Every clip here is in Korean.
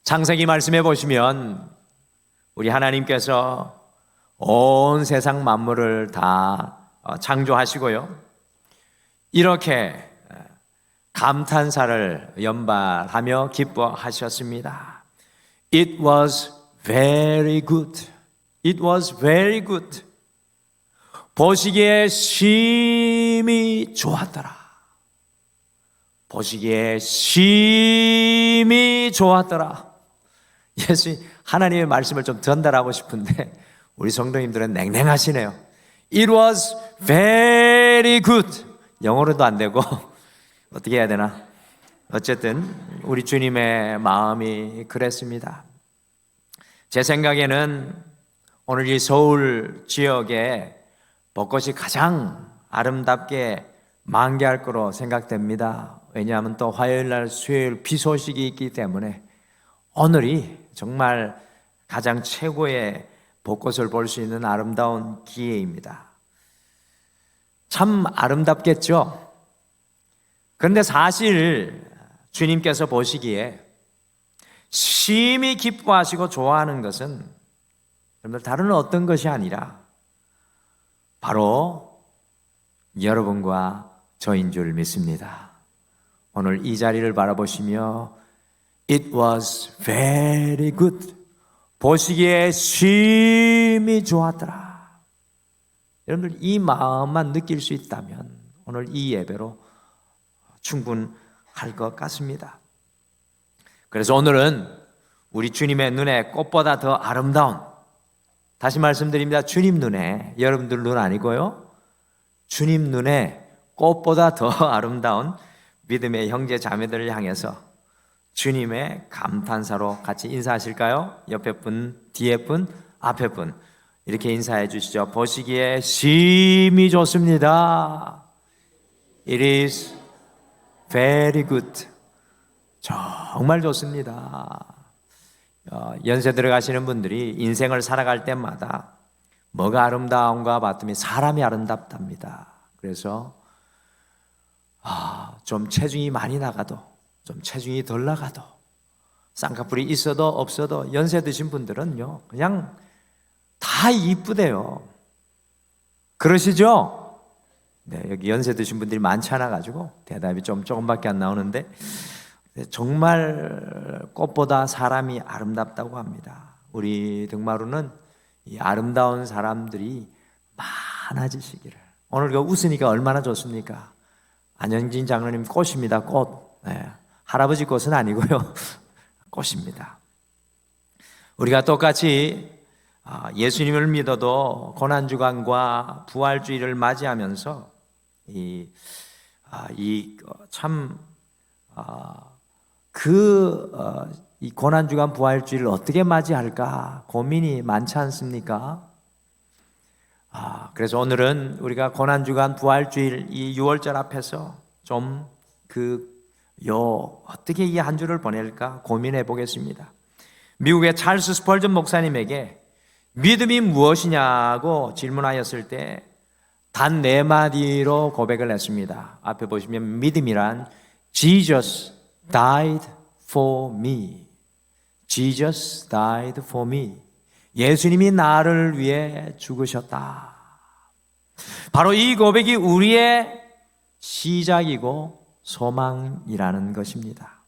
창세기 말씀해 보시면 우리 하나님께서 온 세상 만물을 다 창조하시고요, 이렇게 감탄사를 연발하며 기뻐하셨습니다. It was very good. It was very good. 보시기에 심히 좋았더라. 보시기에 심히 좋았더라. 예수 하나님의 말씀을 좀 전달하고 싶은데 우리 성도님들은 냉랭하시네요. It was very good. 영어로도 안 되고 어떻게 해야 되나? 어쨌든 우리 주님의 마음이 그랬습니다. 제 생각에는 오늘 이 서울 지역에 벚꽃이 가장 아름답게 만개할 거로 생각됩니다. 왜냐하면 또 화요일날 수요일 비 소식이 있기 때문에 오늘이 정말 가장 최고의 벚꽃을 볼 수 있는 아름다운 기회입니다. 참 아름답겠죠? 그런데 사실 주님께서 보시기에 심히 기뻐하시고 좋아하는 것은 여러분들 다른 어떤 것이 아니라 바로 여러분과 저인 줄 믿습니다. 오늘 이 자리를 바라보시며 It was very good. 보시기에 심히 좋았더라. 여러분들 이 마음만 느낄 수 있다면 오늘 이 예배로 충분할 것 같습니다. 그래서 오늘은 우리 주님의 눈에 꽃보다 더 아름다운, 다시 말씀드립니다. 주님 눈에, 여러분들 눈 아니고요, 주님 눈에 꽃보다 더 아름다운 믿음의 형제 자매들을 향해서 주님의 감탄사로 같이 인사하실까요? 옆에 분, 뒤에 분, 앞에 분 이렇게 인사해 주시죠. 보시기에 심히 좋습니다. It is very good. 정말 좋습니다. 연세 들어가시는 분들이 인생을 살아갈 때마다 뭐가 아름다운가 봤더니 사람이 아름답답니다. 그래서 좀 체중이 많이 나가도, 좀 체중이 덜 나가도, 쌍꺼풀이 있어도 없어도 연세 드신 분들은요 그냥 다 이쁘대요. 그러시죠? 네, 여기 연세 드신 분들이 많지 않아 가지고 대답이 조금밖에 안 나오는데 정말 꽃보다 사람이 아름답다고 합니다. 우리 등마루는 이 아름다운 사람들이 많아지시기를. 오늘 그 웃으니까 얼마나 좋습니까? 안영진 장로님 꽃입니다. 꽃. 네. 할아버지 꽃은 아니고요. 꽃입니다. 우리가 똑같이 예수님을 믿어도 고난주간과 부활주의를 맞이하면서 이 고난주간 부활주의를 어떻게 맞이할까 고민이 많지 않습니까? 그래서 오늘은 우리가 고난주간 부활주일 이 6월절 앞에서 좀 어떻게 이 한 주를 보낼까 고민해 보겠습니다. 미국의 찰스 스펄전 목사님에게 믿음이 무엇이냐고 질문하였을 때 단 4마디로 고백을 했습니다. 앞에 보시면 믿음이란 Jesus died for me. Jesus died for me. 예수님이 나를 위해 죽으셨다. 바로 이 고백이 우리의 시작이고 소망이라는 것입니다.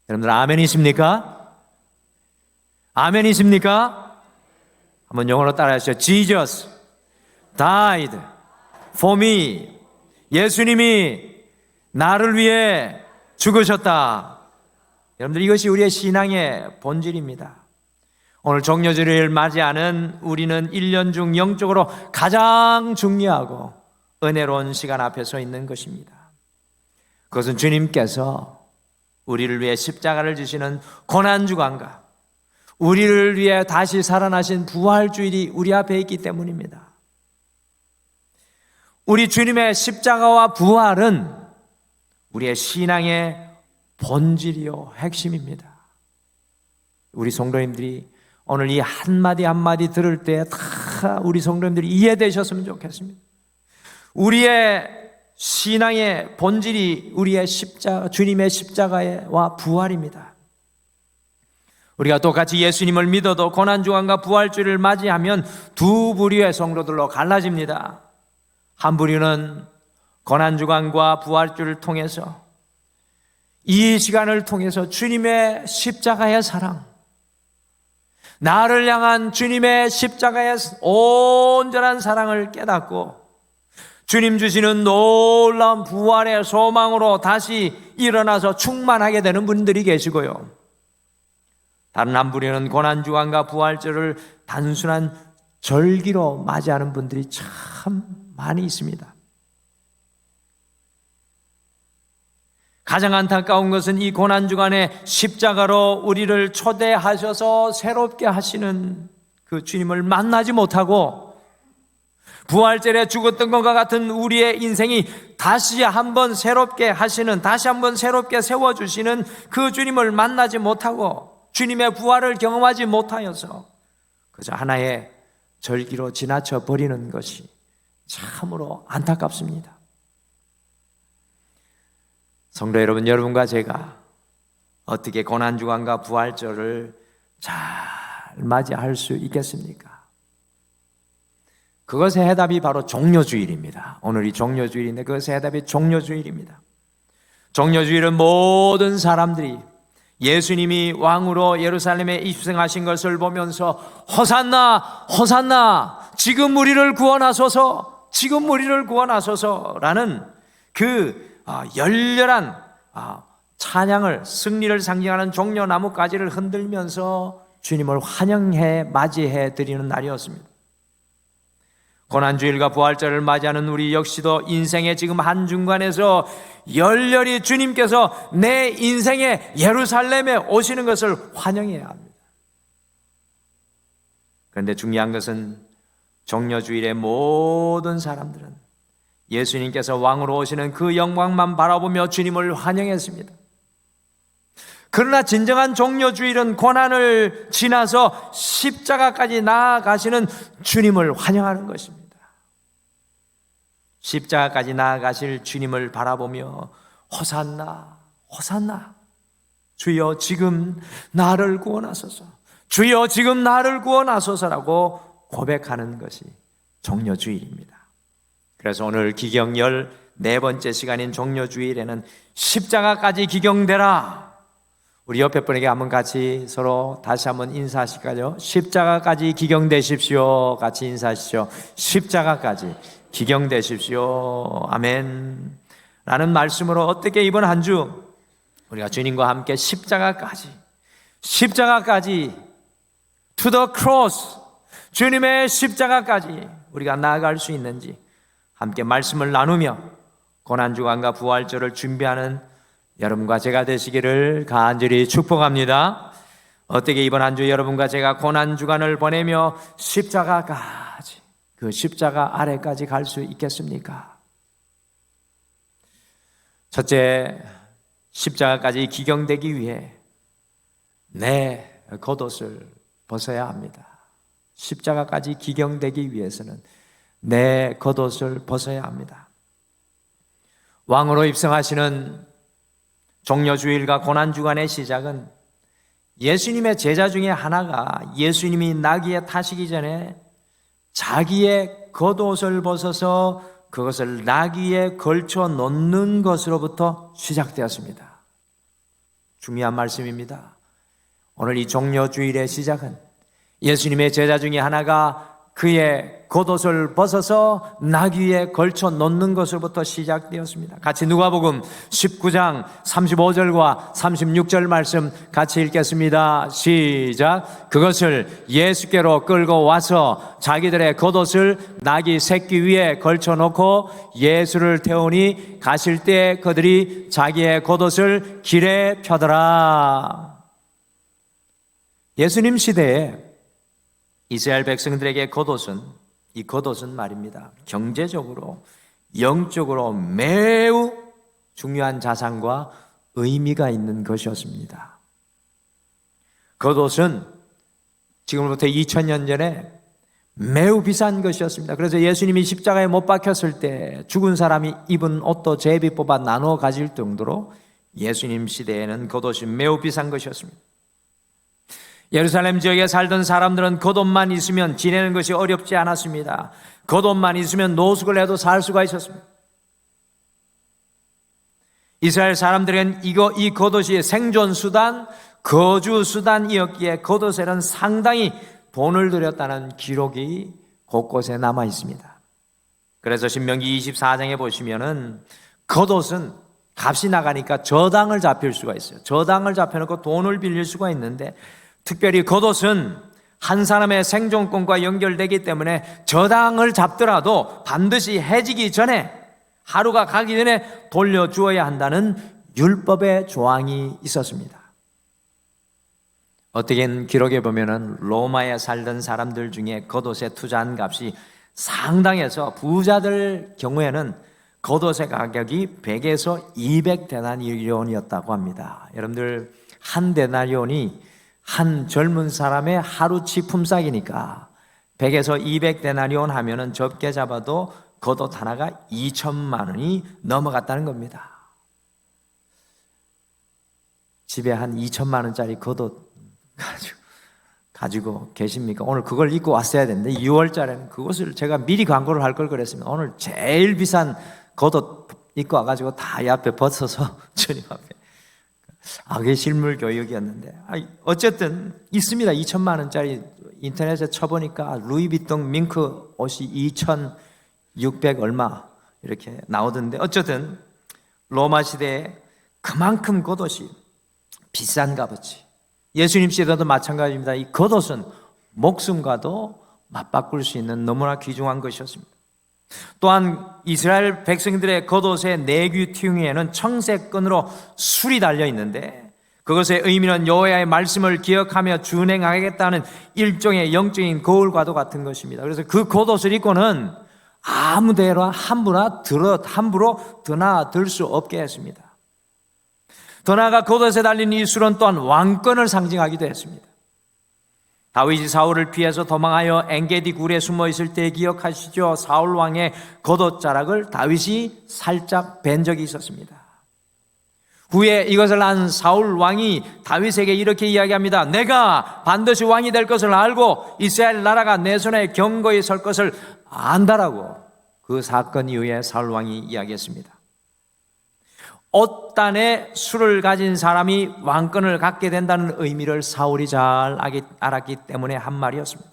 여러분들 아멘이십니까? 아멘이십니까? 한번 영어로 따라하시죠. Jesus died for me. 예수님이 나를 위해 죽으셨다. 여러분들 이것이 우리의 신앙의 본질입니다. 오늘 종려주일을 맞이하는 우리는 1년 중 영적으로 가장 중요하고 은혜로운 시간 앞에 서 있는 것입니다. 그것은 주님께서 우리를 위해 십자가를 지시는 고난주간과 우리를 위해 다시 살아나신 부활주일이 우리 앞에 있기 때문입니다. 우리 주님의 십자가와 부활은 우리의 신앙의 본질이요 핵심입니다. 우리 성도님들이 오늘 이 한마디 한마디 들을 때 다 우리 성도님들이 이해되셨으면 좋겠습니다. 우리의 신앙의 본질이 우리의 주님의 십자가와 부활입니다. 우리가 똑같이 예수님을 믿어도 고난주간과 부활주일을 맞이하면 두 부류의 성도들로 갈라집니다. 한 부류는 고난주간과 부활주를 통해서 이 시간을 통해서 주님의 십자가의 사랑, 나를 향한 주님의 십자가의 온전한 사랑을 깨닫고 주님 주시는 놀라운 부활의 소망으로 다시 일어나서 충만하게 되는 분들이 계시고요. 다른 한 부류는 고난주간과 부활절을 단순한 절기로 맞이하는 분들이 참 많이 있습니다. 가장 안타까운 것은 이 고난주간에 십자가로 우리를 초대하셔서 새롭게 하시는 그 주님을 만나지 못하고 부활절에 죽었던 것과 같은 우리의 인생이 다시 한번 새롭게 하시는, 다시 한번 새롭게 세워주시는 그 주님을 만나지 못하고 주님의 부활을 경험하지 못하여서 그저 하나의 절기로 지나쳐 버리는 것이 참으로 안타깝습니다. 성도 여러분, 여러분과 제가 어떻게 고난주간과 부활절을 잘 맞이할 수 있겠습니까? 그것의 해답이 바로 종려주일입니다. 오늘이 종려주일인데 그것의 해답이 종려주일입니다. 종려주일은 모든 사람들이 예수님이 왕으로 예루살렘에 입성하신 것을 보면서 호산나 호산나 지금 우리를 구원하소서, 지금 우리를 구원하소서라는 그 열렬한 찬양을, 승리를 상징하는 종려나무가지를 흔들면서 주님을 환영해 맞이해 드리는 날이었습니다. 고난주일과 부활절을 맞이하는 우리 역시도 인생의 지금 한중간에서 열렬히 주님께서 내 인생의 예루살렘에 오시는 것을 환영해야 합니다. 그런데 중요한 것은 종려주일의 모든 사람들은 예수님께서 왕으로 오시는 그 영광만 바라보며 주님을 환영했습니다. 그러나 진정한 종려주일은 고난을 지나서 십자가까지 나아가시는 주님을 환영하는 것입니다. 십자가까지 나아가실 주님을 바라보며 호산나 호산나, 주여 지금 나를 구원하소서, 주여 지금 나를 구원하소서라고 고백하는 것이 종려주일입니다. 그래서 오늘 기경 14번째 시간인 종려주일에는 십자가까지 기경되라. 우리 옆에 분에게 한번 같이 서로 다시 한번 인사하실까요? 십자가까지 기경되십시오. 같이 인사하시죠. 십자가까지 기경되십시오. 아멘. 라는 말씀으로 어떻게 이번 한 주 우리가 주님과 함께 십자가까지 to the cross, 주님의 십자가까지 우리가 나아갈 수 있는지 함께 말씀을 나누며 고난주간과 부활절을 준비하는 여러분과 제가 되시기를 간절히 축복합니다. 어떻게 이번 한 주 여러분과 제가 고난주간을 보내며 십자가까지, 그 십자가 아래까지 갈 수 있겠습니까? 첫째, 십자가까지 기경되기 위해 내 겉옷을 벗어야 합니다. 십자가까지 기경되기 위해서는 내 겉옷을 벗어야 합니다. 왕으로 입성하시는 종려주일과 고난주간의 시작은 예수님의 제자 중에 하나가 예수님이 나귀에 타시기 전에 자기의 겉옷을 벗어서 그것을 나귀에 걸쳐 놓는 것으로부터 시작되었습니다. 중요한 말씀입니다. 오늘 이 종려주일의 시작은 예수님의 제자 중에 하나가 그의 겉옷을 벗어서 나귀에 걸쳐 놓는 것으로부터 시작되었습니다. 같이 누가복음 19장 35절과 36절 말씀 같이 읽겠습니다. 시작. 그것을 예수께로 끌고 와서 자기들의 겉옷을 나귀 새끼 위에 걸쳐 놓고 예수를 태우니 가실 때 그들이 자기의 겉옷을 길에 펴더라. 예수님 시대에 이스라엘 백성들에게 이 겉옷은 말입니다, 경제적으로, 영적으로 매우 중요한 자산과 의미가 있는 것이었습니다. 겉옷은 지금부터 2000년 전에 매우 비싼 것이었습니다. 그래서 예수님이 십자가에 못 박혔을 때 죽은 사람이 입은 옷도 제비 뽑아 나누어 가질 정도로 예수님 시대에는 겉옷이 매우 비싼 것이었습니다. 예루살렘 지역에 살던 사람들은 겉옷만 있으면 지내는 것이 어렵지 않았습니다. 겉옷만 있으면 노숙을 해도 살 수가 있었습니다. 이스라엘 사람들은 이 겉옷이 생존수단, 거주수단이었기에 겉옷에는 상당히 돈을 들였다는 기록이 곳곳에 남아 있습니다. 그래서 신명기 24장에 보시면은 겉옷은 값이 나가니까 저당을 잡힐 수가 있어요. 저당을 잡혀놓고 돈을 빌릴 수가 있는데, 특별히 겉옷은 한 사람의 생존권과 연결되기 때문에 저당을 잡더라도 반드시 해지기 전에, 하루가 가기 전에 돌려주어야 한다는 율법의 조항이 있었습니다. 어떻게 기록해 보면은 로마에 살던 사람들 중에 겉옷에 투자한 값이 상당해서 부자들 경우에는 겉옷의 가격이 100에서 200데나리온이었다고 합니다. 여러분들, 한 데나리온이 한 젊은 사람의 하루치 품삯이니까 100에서 200데나리온 하면은 적게 잡아도 겉옷 하나가 2천만 원이 넘어갔다는 겁니다. 집에 한 2천만 원짜리 겉옷 가지고 계십니까? 오늘 그걸 입고 왔어야 되는데 6월달에는 그것을 제가 미리 광고를 할 걸 그랬습니다. 오늘 제일 비싼 겉옷 입고 와가지고 다 옆에 벗어서 주님 앞에. 그게 실물 교육이었는데, 어쨌든 있습니다. 2천만 원짜리 인터넷에 쳐보니까 루이비통 밍크 옷이 2,600 얼마 이렇게 나오던데, 어쨌든 로마 시대에 그만큼 겉옷이 비싼 값어치. 예수님 시대도 마찬가지입니다. 이 겉옷은 목숨과도 맞바꿀 수 있는 너무나 귀중한 것이었습니다. 또한 이스라엘 백성들의 겉옷의 내규퉁이에는 청색끈으로 술이 달려 있는데, 그것의 의미는 여호와의 말씀을 기억하며 준행하겠다는 일종의 영적인 거울과도 같은 것입니다. 그래서 그 겉옷을 입고는 아무데나 함부로 드나들 수 없게 했습니다. 더 나아가 겉옷에 달린 이 술은 또한 왕권을 상징하기도 했습니다. 다윗이 사울을 피해서 도망하여 엔게디 굴에 숨어 있을 때 기억하시죠? 사울 왕의 겉옷 자락을 다윗이 살짝 벤 적이 있었습니다. 후에 이것을 안 사울 왕이 다윗에게 이렇게 이야기합니다. 내가 반드시 왕이 될 것을 알고 이스라엘 나라가 내 손에 견고히 설 것을 안다라고 그 사건 이후에 사울 왕이 이야기했습니다. 옷단에 술을 가진 사람이 왕권을 갖게 된다는 의미를 사울이 잘 알았기 때문에 한 말이었습니다.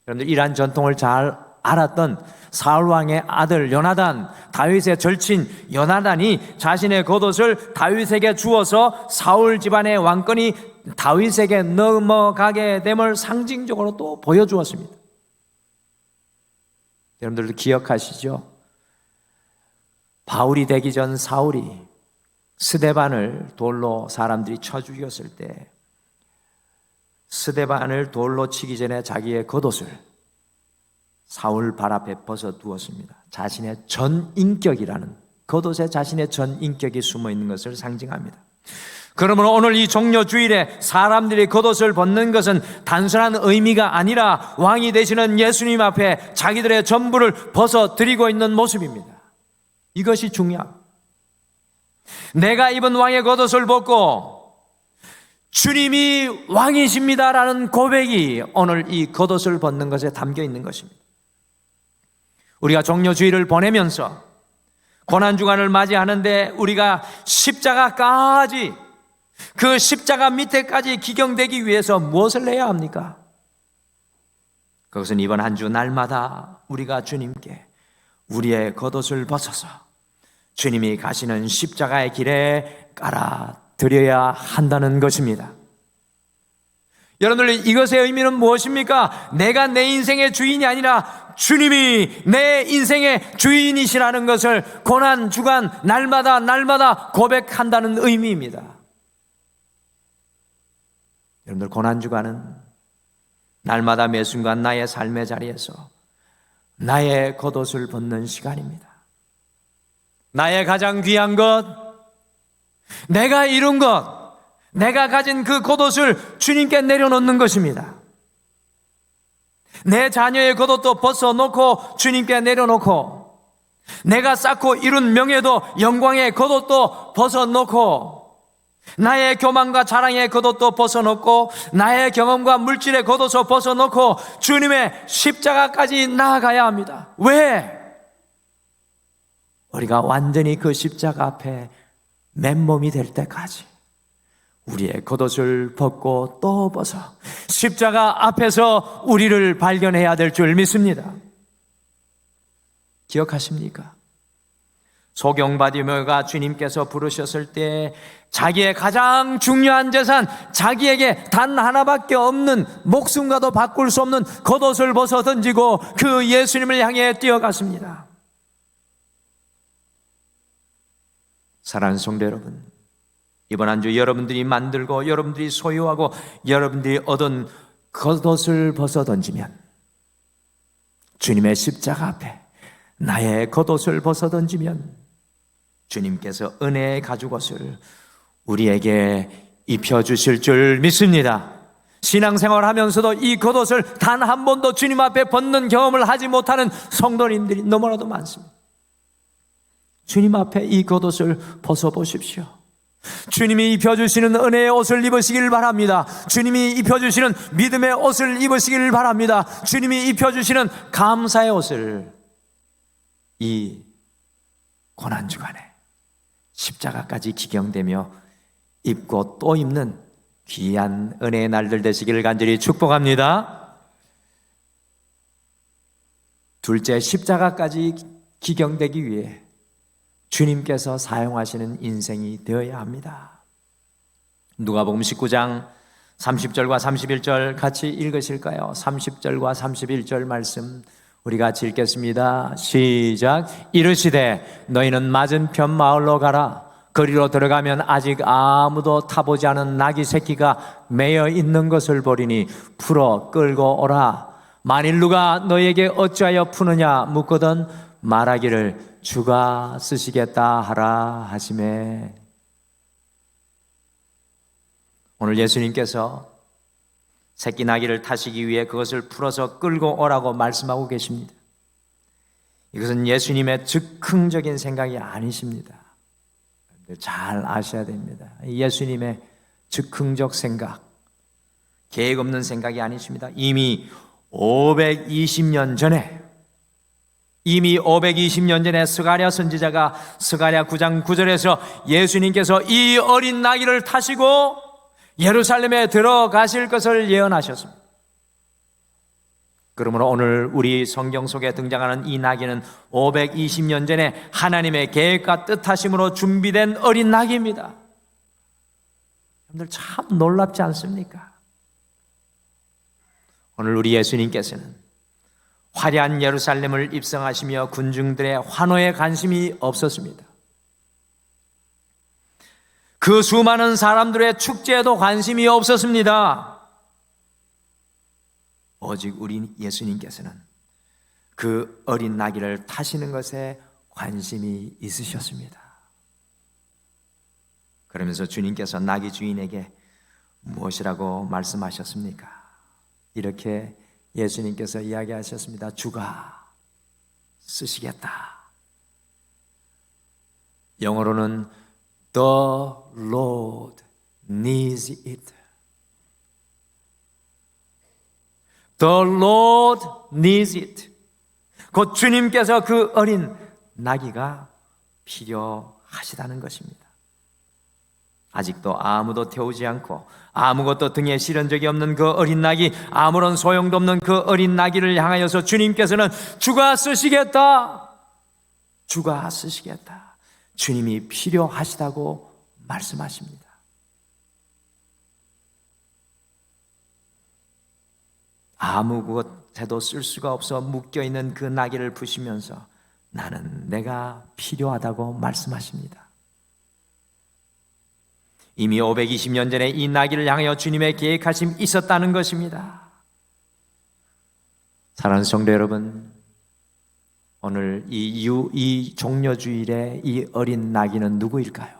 여러분들, 이러한 전통을 잘 알았던 사울 왕의 아들 요나단, 다윗의 절친 요나단이 자신의 겉옷을 다윗에게 주어서 사울 집안의 왕권이 다윗에게 넘어가게 됨을 상징적으로 또 보여주었습니다. 여러분들도 기억하시죠? 바울이 되기 전 사울이 스데반을 돌로 사람들이 쳐 죽였을 때, 스데반을 돌로 치기 전에 자기의 겉옷을 사울 발 앞에 벗어 두었습니다. 자신의 전 인격이라는, 겉옷에 자신의 전 인격이 숨어 있는 것을 상징합니다. 그러므로 오늘 이 종려 주일에 사람들이 겉옷을 벗는 것은 단순한 의미가 아니라 왕이 되시는 예수님 앞에 자기들의 전부를 벗어 드리고 있는 모습입니다. 이것이 중요합니다. 내가 입은 왕의 겉옷을 벗고 주님이 왕이십니다라는 고백이 오늘 이 겉옷을 벗는 것에 담겨 있는 것입니다. 우리가 종려주일을 보내면서 고난주간을 맞이하는데 우리가 십자가까지, 그 십자가 밑에까지 기경되기 위해서 무엇을 해야 합니까? 그것은 이번 한 주 날마다 우리가 주님께 우리의 겉옷을 벗어서 주님이 가시는 십자가의 길에 깔아드려야 한다는 것입니다. 여러분들, 이것의 의미는 무엇입니까? 내가 내 인생의 주인이 아니라 주님이 내 인생의 주인이시라는 것을 고난 주간 날마다 고백한다는 의미입니다. 여러분들, 고난 주간은 날마다 매 순간 나의 삶의 자리에서 나의 겉옷을 벗는 시간입니다. 나의 가장 귀한 것, 내가 이룬 것, 내가 가진 그 겉옷을 주님께 내려놓는 것입니다. 내 자녀의 겉옷도 벗어놓고 주님께 내려놓고, 내가 쌓고 이룬 명예도 영광의 겉옷도 벗어놓고, 나의 교만과 자랑의 겉옷도 벗어놓고 나의 경험과 물질의 겉옷을 벗어놓고 주님의 십자가까지 나아가야 합니다. 왜? 우리가 완전히 그 십자가 앞에 맨몸이 될 때까지 우리의 겉옷을 벗고 또 벗어 십자가 앞에서 우리를 발견해야 될 줄 믿습니다. 기억하십니까? 소경 바디메오가 주님께서 부르셨을 때 자기의 가장 중요한 재산, 자기에게 단 하나밖에 없는 목숨과도 바꿀 수 없는 겉옷을 벗어 던지고 그 예수님을 향해 뛰어갔습니다. 사랑하는 성도 여러분, 이번 한 주 여러분들이 만들고 여러분들이 소유하고 여러분들이 얻은 겉옷을 벗어 던지면, 주님의 십자가 앞에 나의 겉옷을 벗어 던지면 주님께서 은혜의 가죽옷을 우리에게 입혀주실 줄 믿습니다. 신앙생활 하면서도 이 겉옷을 단 한 번도 주님 앞에 벗는 경험을 하지 못하는 성도님들이 너무나도 많습니다. 주님 앞에 이 겉옷을 벗어보십시오. 주님이 입혀주시는 은혜의 옷을 입으시길 바랍니다. 주님이 입혀주시는 믿음의 옷을 입으시길 바랍니다. 주님이 입혀주시는 감사의 옷을 이 고난주간에 십자가까지 기경되며 입고 또 입는 귀한 은혜의 날들 되시기를 간절히 축복합니다. 둘째, 십자가까지 기경되기 위해 주님께서 사용하시는 인생이 되어야 합니다. 누가복음 19장 30절과 31절 같이 읽으실까요? 30절과 31절 말씀 우리 같이 읽겠습니다. 시작. 이르시되 너희는 맞은편 마을로 가라. 거리로 들어가면 아직 아무도 타보지 않은 나귀 새끼가 매여 있는 것을 보리니 풀어 끌고 오라. 만일 누가 너희에게 어찌하여 푸느냐 묻거든 말하기를 주가 쓰시겠다 하라 하시매. 오늘 예수님께서 새끼 나귀를 타시기 위해 그것을 풀어서 끌고 오라고 말씀하고 계십니다. 이것은 예수님의 즉흥적인 생각이 아니십니다. 잘 아셔야 됩니다. 예수님의 즉흥적 생각, 계획 없는 생각이 아니십니다. 이미 520년 전에 스가랴 선지자가 스가랴 9장 9절에서 예수님께서 이 어린 나귀를 타시고 예루살렘에 들어가실 것을 예언하셨습니다. 그러므로 오늘 우리 성경 속에 등장하는 이 나귀는 520년 전에 하나님의 계획과 뜻하심으로 준비된 어린 나귀입니다. 여러분들 참 놀랍지 않습니까? 오늘 우리 예수님께서는 화려한 예루살렘을 입성하시며 군중들의 환호에 관심이 없었습니다. 그 수많은 사람들의 축제에도 관심이 없었습니다. 오직 우리 예수님께서는 그 어린 나귀를 타시는 것에 관심이 있으셨습니다. 그러면서 주님께서 나귀 주인에게 무엇이라고 말씀하셨습니까? 이렇게 예수님께서 이야기하셨습니다. 주가 쓰시겠다. 영어로는 The Lord needs it. The Lord needs it. 곧 주님께서 그 어린 나귀가 필요하시다는 것입니다. 아직도 아무도 태우지 않고 아무것도 등에 실은 적이 없는 그 어린 나귀, 아무런 소용도 없는 그 어린 나귀를 향하여서 주님께서는 주가 쓰시겠다. 주가 쓰시겠다. 주님이 필요하시다고 말씀하십니다. 아무것에도 쓸 수가 없어 묶여있는 그 나귀를 부시면서 나는 내가 필요하다고 말씀하십니다. 이미 520년 전에 이 나귀를 향하여 주님의 계획하심이 있었다는 것입니다. 사랑하는 성도 여러분, 오늘 이 종려주일에 이 어린 나귀는 누구일까요?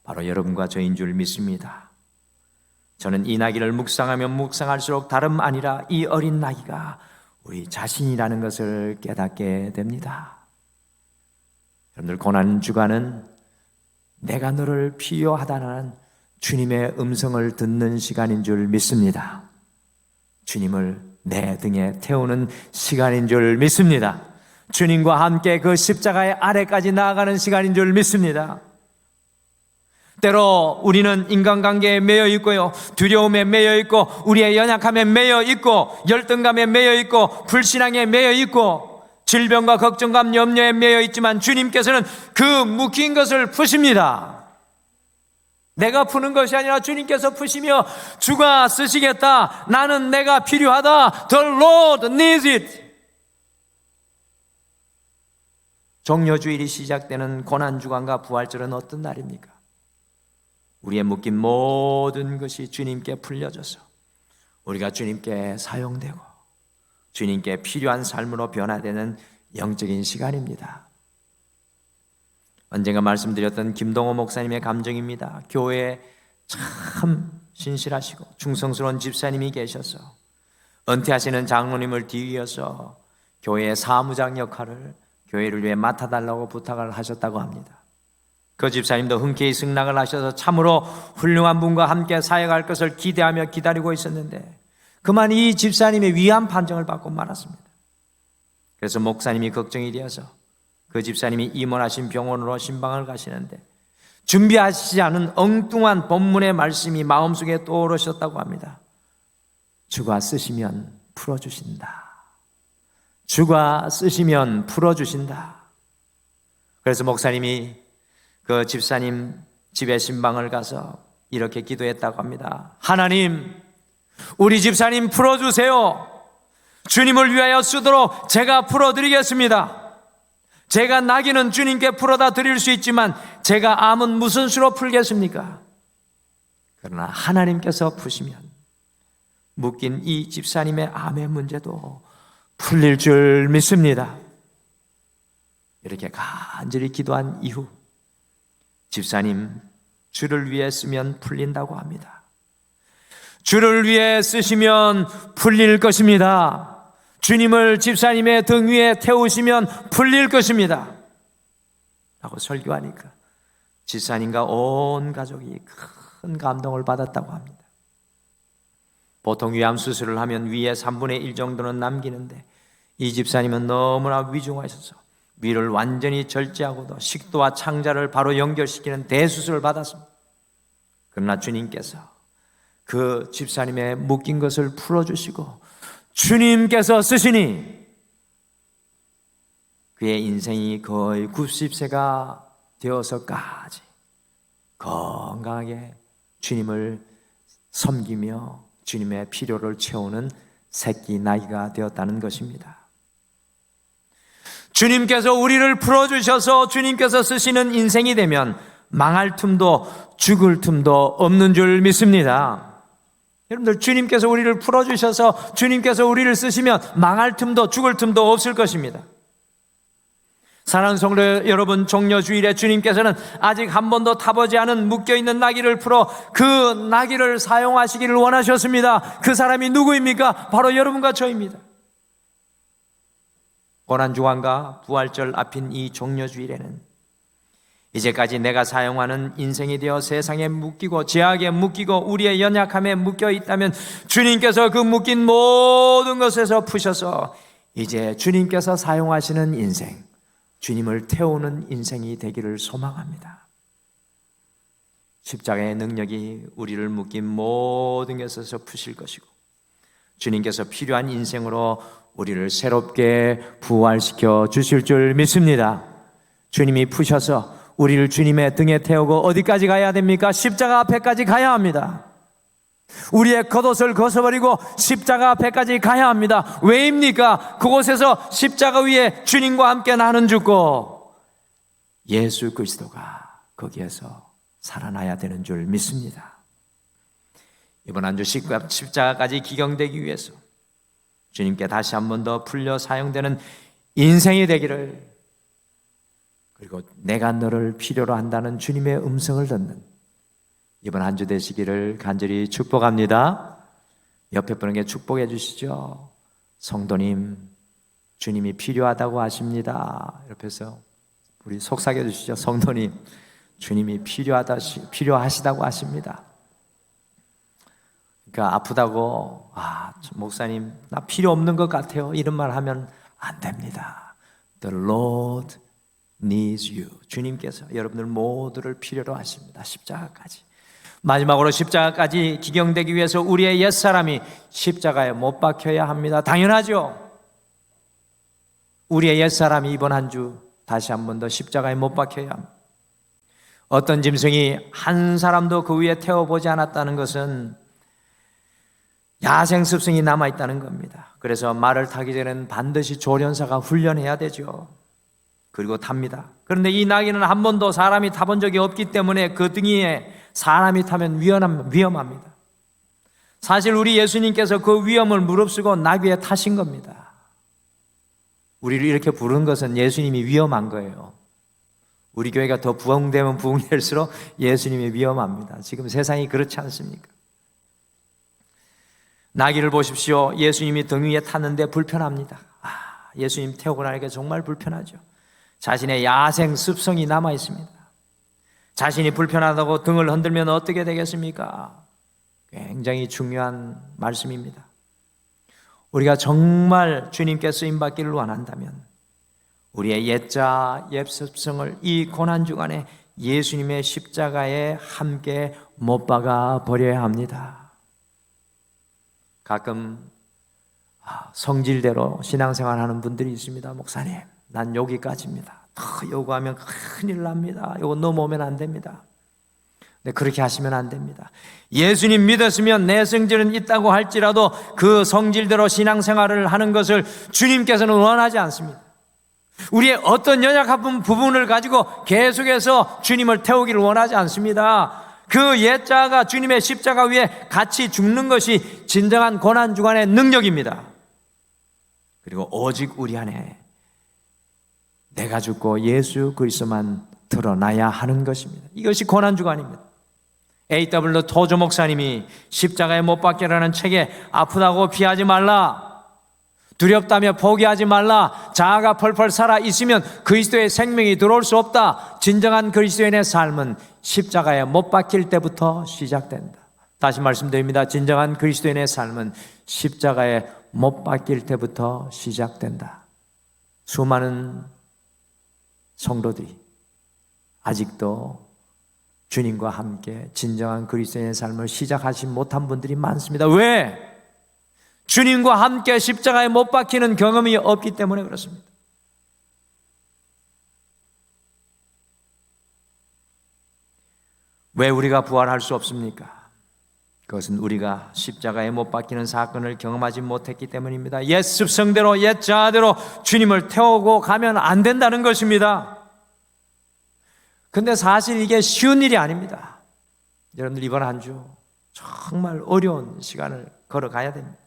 바로 여러분과 저인 줄 믿습니다. 저는 이 나귀를 묵상하면 묵상할수록 다름 아니라 이 어린 나귀가 우리 자신이라는 것을 깨닫게 됩니다. 여러분들, 고난주간은 내가 너를 필요하다는 주님의 음성을 듣는 시간인 줄 믿습니다. 주님을 내 등에 태우는 시간인 줄 믿습니다. 주님과 함께 그 십자가의 아래까지 나아가는 시간인 줄 믿습니다. 때로 우리는 인간관계에 매여 있고요, 두려움에 매여 있고, 우리의 연약함에 매여 있고, 열등감에 매여 있고, 불신앙에 매여 있고, 질병과 걱정감, 염려에 매여 있지만 주님께서는 그 묶인 것을 푸십니다. 내가 푸는 것이 아니라 주님께서 푸시며 주가 쓰시겠다. 나는 내가 필요하다. The Lord needs it. 종려주일이 시작되는 고난주간과 부활절은 어떤 날입니까? 우리의 묶인 모든 것이 주님께 풀려져서 우리가 주님께 사용되고 주님께 필요한 삶으로 변화되는 영적인 시간입니다. 언젠가 말씀드렸던 김동호 목사님의 감정입니다. 교회에 참 신실하시고 충성스러운 집사님이 계셔서 은퇴하시는 장로님을 뒤이어서 교회의 사무장 역할을 교회를 위해 맡아달라고 부탁을 하셨다고 합니다. 그 집사님도 흔쾌히 승낙을 하셔서 참으로 훌륭한 분과 함께 사역할 것을 기대하며 기다리고 있었는데 그만 이 집사님의 위암 판정을 받고 말았습니다. 그래서 목사님이 걱정이 되어서 그 집사님이 입원하신 병원으로 신방을 가시는데 준비하시지 않은 엉뚱한 본문의 말씀이 마음속에 떠오르셨다고 합니다. 주가 쓰시면 풀어주신다. 주가 쓰시면 풀어주신다. 그래서 목사님이 그 집사님 집에 신방을 가서 이렇게 기도했다고 합니다. 하나님, 우리 집사님 풀어주세요. 주님을 위하여 쓰도록 제가 풀어드리겠습니다. 제가 나귀는 주님께 풀어다 드릴 수 있지만 제가 암은 무슨 수로 풀겠습니까? 그러나 하나님께서 푸시면 묶인 이 집사님의 암의 문제도 풀릴 줄 믿습니다. 이렇게 간절히 기도한 이후 집사님 주를 위해 쓰면 풀린다고 합니다. 주를 위해 쓰시면 풀릴 것입니다. 주님을 집사님의 등 위에 태우시면 풀릴 것입니다 라고 설교하니까 집사님과 온 가족이 큰 감동을 받았다고 합니다. 보통 위암 수술을 하면 위에 3분의 1 정도는 남기는데 이 집사님은 너무나 위중하셔서 위를 완전히 절제하고도 식도와 창자를 바로 연결시키는 대수술을 받았습니다. 그러나 주님께서 그 집사님의 묶인 것을 풀어주시고 주님께서 쓰시니 그의 인생이 거의 90세가 되어서까지 건강하게 주님을 섬기며 주님의 필요를 채우는 새끼 나이가 되었다는 것입니다. 주님께서 우리를 풀어주셔서 주님께서 쓰시는 인생이 되면 망할 틈도 죽을 틈도 없는 줄 믿습니다. 여러분들, 주님께서 우리를 풀어주셔서 주님께서 우리를 쓰시면 망할 틈도 죽을 틈도 없을 것입니다. 사랑하는 성도 여러분, 종려주일에 주님께서는 아직 한 번도 타보지 않은 묶여있는 나귀를 풀어 그 나귀를 사용하시기를 원하셨습니다. 그 사람이 누구입니까? 바로 여러분과 저입니다. 고난주간과 부활절 앞인 이 종려주일에는 이제까지 내가 사용하는 인생이 되어 세상에 묶이고 죄악에 묶이고 우리의 연약함에 묶여 있다면 주님께서 그 묶인 모든 것에서 푸셔서 이제 주님께서 사용하시는 인생, 주님을 태우는 인생이 되기를 소망합니다. 십자가의 능력이 우리를 묶인 모든 것에서 푸실 것이고 주님께서 필요한 인생으로 우리를 새롭게 부활시켜 주실 줄 믿습니다. 주님이 푸셔서 우리를 주님의 등에 태우고 어디까지 가야 됩니까? 십자가 앞에까지 가야 합니다. 우리의 겉옷을 벗어버리고 십자가 앞에까지 가야 합니다. 왜입니까? 그곳에서 십자가 위에 주님과 함께 나는 죽고 예수 그리스도가 거기에서 살아나야 되는 줄 믿습니다. 이번 한 주 십자가까지 기경되기 위해서 주님께 다시 한 번 더 풀려 사용되는 인생이 되기를, 그리고 내가 너를 필요로 한다는 주님의 음성을 듣는 이번 한 주 되시기를 간절히 축복합니다. 옆에 분에게 축복해 주시죠. 성도님, 주님이 필요하다고 하십니다. 옆에서 우리 속삭여 주시죠. 성도님, 주님이 필요하시다고 하십니다. 그러니까 아프다고 목사님 나 필요 없는 것 같아요 이런 말 하면 안 됩니다. The Lord needs you. 주님께서 여러분들 모두를 필요로 하십니다. 십자가까지. 마지막으로 십자가까지 기경되기 위해서 우리의 옛사람이 십자가에 못 박혀야 합니다. 당연하죠. 우리의 옛사람이 이번 한 주 다시 한 번 더 십자가에 못 박혀야 합니다. 어떤 짐승이 한 사람도 그 위에 태워보지 않았다는 것은 야생 습성이 남아있다는 겁니다. 그래서 말을 타기 전에는 반드시 조련사가 훈련해야 되죠. 그리고 탑니다. 그런데 이 나귀는 한 번도 사람이 타본 적이 없기 때문에 그 등에 사람이 타면 위험합니다. 사실 우리 예수님께서 그 위험을 무릅쓰고 나귀에 타신 겁니다. 우리를 이렇게 부른 것은 예수님이 위험한 거예요. 우리 교회가 더 부흥되면 부흥될수록 예수님이 위험합니다. 지금 세상이 그렇지 않습니까? 나귀를 보십시오. 예수님이 등 위에 탔는데 불편합니다. 예수님 태우고 나니까 정말 불편하죠. 자신의 야생 습성이 남아 있습니다. 자신이 불편하다고 등을 흔들면 어떻게 되겠습니까? 굉장히 중요한 말씀입니다. 우리가 정말 주님께 쓰임받기를 원한다면 우리의 옛자, 옛습성을 이 고난주간에 예수님의 십자가에 함께 못 박아 버려야 합니다. 가끔 성질대로 신앙생활하는 분들이 있습니다. 목사님, 난 여기까지입니다. 더 요구하면 큰일 납니다. 요거 넘어오면 안 됩니다. 네, 그렇게 하시면 안 됩니다. 예수님 믿었으면 내 성질은 있다고 할지라도 그 성질대로 신앙생활을 하는 것을 주님께서는 원하지 않습니다. 우리의 어떤 연약한 부분을 가지고 계속해서 주님을 태우기를 원하지 않습니다. 그 옛자가 주님의 십자가 위에 같이 죽는 것이 진정한 고난주간의 능력입니다. 그리고 오직 우리 안에 내가 죽고 예수 그리스도만 드러나야 하는 것입니다. 이것이 고난주간입니다. A.W. 토조 목사님이 십자가에 못 박히라는 책에 아프다고 피하지 말라, 두렵다며 포기하지 말라, 자아가 펄펄 살아 있으면 그리스도의 생명이 들어올 수 없다. 진정한 그리스도인의 삶은 십자가에 못 박힐 때부터 시작된다. 다시 말씀드립니다. 진정한 그리스도인의 삶은 십자가에 못 박힐 때부터 시작된다. 수많은 성도들이 아직도 주님과 함께 진정한 그리스도인의 삶을 시작하지 못한 분들이 많습니다. 왜? 주님과 함께 십자가에 못 박히는 경험이 없기 때문에 그렇습니다. 왜 우리가 부활할 수 없습니까? 그것은 우리가 십자가에 못 박히는 사건을 경험하지 못했기 때문입니다. 옛 습성대로, 옛 자아대로 주님을 태우고 가면 안 된다는 것입니다. 근데 사실 이게 쉬운 일이 아닙니다. 여러분들 이번 한 주 정말 어려운 시간을 걸어가야 됩니다.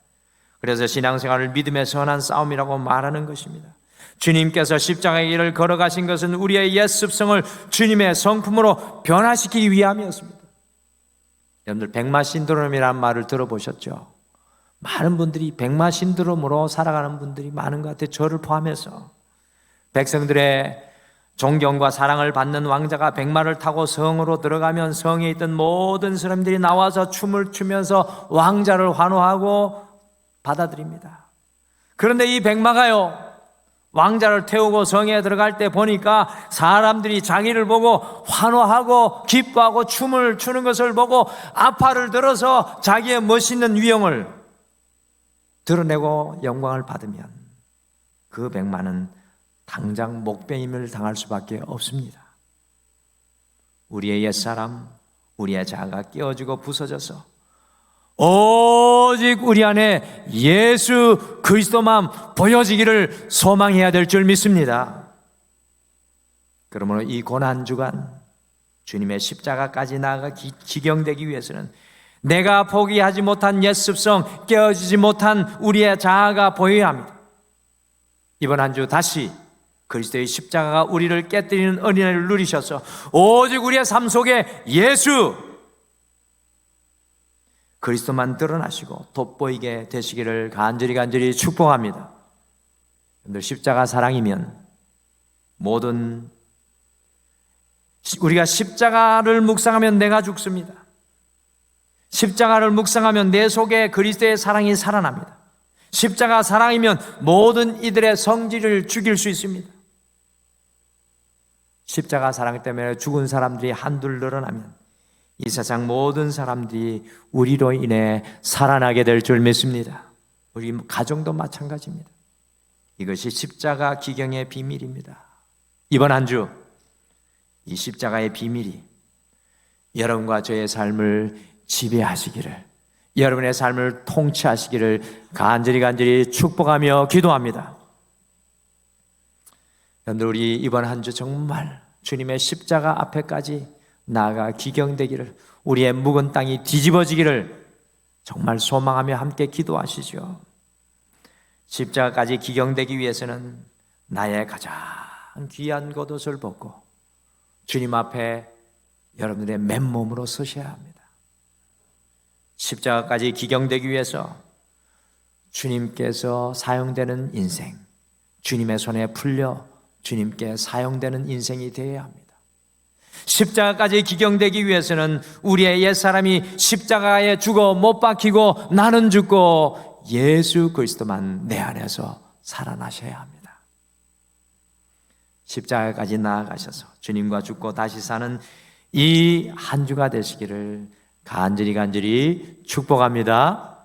그래서 신앙생활을 믿음의 선한 싸움이라고 말하는 것입니다. 주님께서 십자가의 길을 걸어가신 것은 우리의 옛 습성을 주님의 성품으로 변화시키기 위함이었습니다. 여러분들 백마 신드롬이라는 말을 들어보셨죠? 많은 분들이 백마 신드롬으로 살아가는 분들이 많은 것 같아요. 저를 포함해서. 백성들의 존경과 사랑을 받는 왕자가 백마를 타고 성으로 들어가면 성에 있던 모든 사람들이 나와서 춤을 추면서 왕자를 환호하고 받아들입니다. 그런데 이 백마가요, 왕자를 태우고 성에 들어갈 때 보니까 사람들이 자기를 보고 환호하고 기뻐하고 춤을 추는 것을 보고 아파를 들어서 자기의 멋있는 위엄을 드러내고 영광을 받으면 그 백마는 당장 목베임을 당할 수밖에 없습니다. 우리의 옛사람, 우리의 자아가 깨어지고 부서져서 오직 우리 안에 예수 그리스도만 보여지기를 소망해야 될 줄 믿습니다. 그러므로 이 고난주간 주님의 십자가까지 나아가 기경되기 위해서는 내가 포기하지 못한 옛 습성, 깨어지지 못한 우리의 자아가 보여야 합니다. 이번 한 주 다시 그리스도의 십자가가 우리를 깨뜨리는 은혜를 누리셔서 오직 우리의 삶 속에 예수 그리스도만 드러나시고 돋보이게 되시기를 간절히 축복합니다. 여러분들 십자가 사랑이면 모든 우리가 십자가를 묵상하면 내가 죽습니다. 십자가를 묵상하면 내 속에 그리스도의 사랑이 살아납니다. 십자가 사랑이면 모든 이들의 성질을 죽일 수 있습니다. 십자가 사랑 때문에 죽은 사람들이 한둘 늘어나면 이 세상 모든 사람들이 우리로 인해 살아나게 될 줄 믿습니다. 우리 가정도 마찬가지입니다. 이것이 십자가 기경의 비밀입니다. 이번 한 주 이 십자가의 비밀이 여러분과 저의 삶을 지배하시기를, 여러분의 삶을 통치하시기를 간절히 축복하며 기도합니다. 여러분들, 우리 이번 한 주 정말 주님의 십자가 앞에까지 나아가 기경되기를, 우리의 묵은 땅이 뒤집어지기를 정말 소망하며 함께 기도하시죠. 십자가까지 기경되기 위해서는 나의 가장 귀한 겉옷을 벗고 주님 앞에 여러분들의 맨몸으로 서셔야 합니다. 십자가까지 기경되기 위해서 주님께서 사용되는 인생, 주님의 손에 풀려 주님께 사용되는 인생이 되어야 합니다. 십자가까지 기경되기 위해서는 우리의 옛사람이 십자가에 죽어 못 박히고 나는 죽고 예수 그리스도만 내 안에서 살아나셔야 합니다. 십자가까지 나아가셔서 주님과 죽고 다시 사는 이 한 주가 되시기를 간절히 축복합니다.